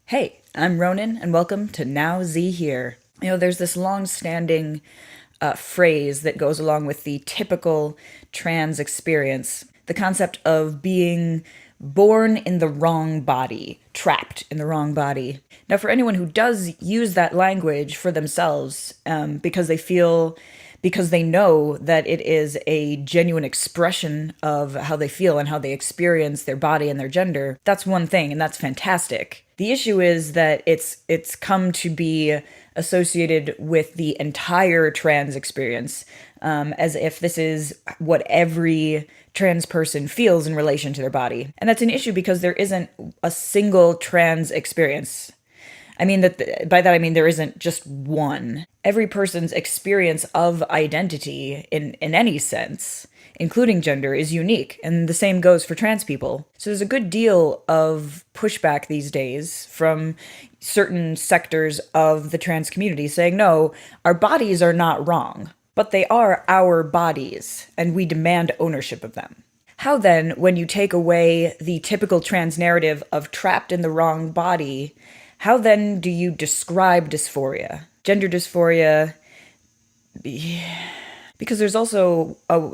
Hey, I'm Ronan, and welcome to Now Z Here. There's this long-standing phrase that goes along with the typical trans experience, the concept of being born in the wrong body, trapped in the wrong body. Now, for anyone who does use that language for themselves, because they know that it is a genuine expression of how they feel and how they experience their body and their gender, that's one thing, and that's fantastic. The issue is that it's come to be associated with the entire trans experience, as if this is what every trans person feels in relation to their body. And that's an issue because there isn't a single trans experience. By that I mean there isn't just one. Every person's experience of identity in any sense, including gender, is unique, and the same goes for trans people. So there's a good deal of pushback these days from certain sectors of the trans community saying, no, our bodies are not wrong, but they are our bodies, and we demand ownership of them. How then, when you take away the typical trans narrative of trapped in the wrong body, how then do you describe dysphoria? Gender dysphoria, because there's also a...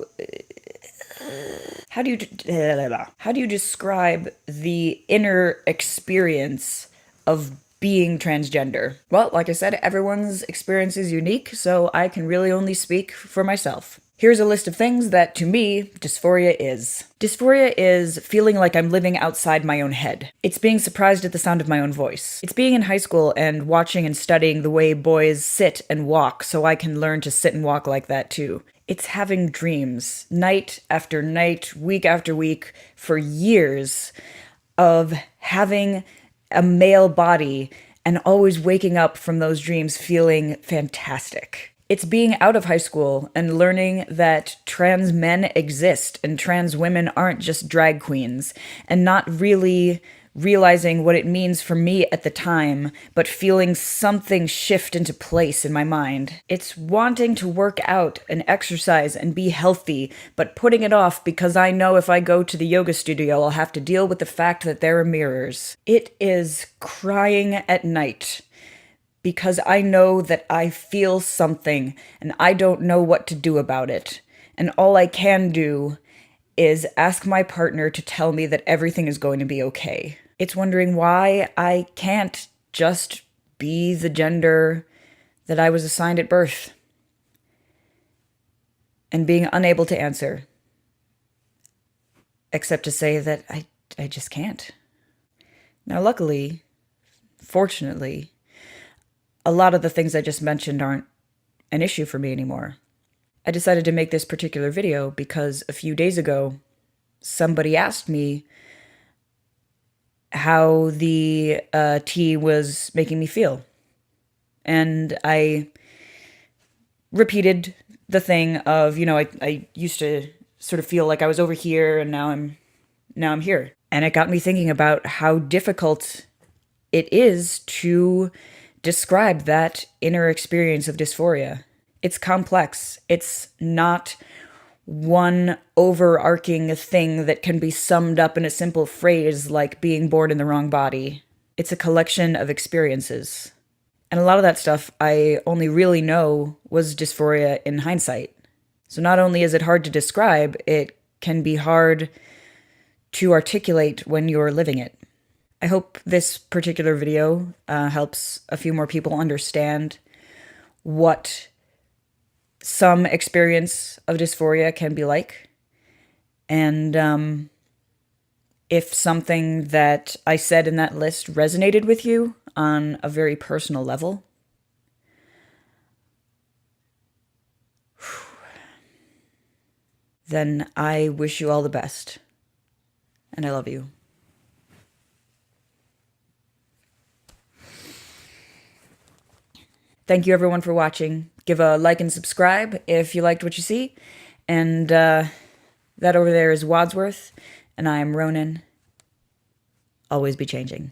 How do you describe the inner experience of being transgender? Well, like I said, everyone's experience is unique, so I can really only speak for myself. Here's a list of things that, to me, dysphoria is. Dysphoria is feeling like I'm living outside my own head. It's being surprised at the sound of my own voice. It's being in high school and watching and studying the way boys sit and walk so I can learn to sit and walk like that too. It's having dreams, night after night, week after week, for years, of having a male body and always waking up from those dreams feeling fantastic. It's being out of high school and learning that trans men exist and trans women aren't just drag queens, and not really realizing what it means for me at the time, but feeling something shift into place in my mind. It's wanting to work out and exercise and be healthy, but putting it off because I know if I go to the yoga studio, I'll have to deal with the fact that there are mirrors. It is crying at night because I know that I feel something and I don't know what to do about it. And all I can do is ask my partner to tell me that everything is going to be okay. It's wondering why I can't just be the gender that I was assigned at birth, and being unable to answer, except to say that I just can't. Now, luckily, fortunately, a lot of the things I just mentioned aren't an issue for me anymore. I decided to make this particular video because a few days ago, somebody asked me how the tea was making me feel. And I repeated the thing of, I used to sort of feel like I was over here and now I'm here. And it got me thinking about how difficult it is to describe that inner experience of dysphoria. It's complex. It's not one overarching thing that can be summed up in a simple phrase like being born in the wrong body. It's a collection of experiences. And a lot of that stuff I only really know was dysphoria in hindsight. So not only is it hard to describe, it can be hard to articulate when you're living it. I hope this particular video helps a few more people understand what some experience of dysphoria can be like. And if something that I said in that list resonated with you on a very personal level, then I wish you all the best. And I love you. Thank you everyone for watching. Give a like and subscribe if you liked what you see. And that over there is Wadsworth, and I am Ronan. Always be changing.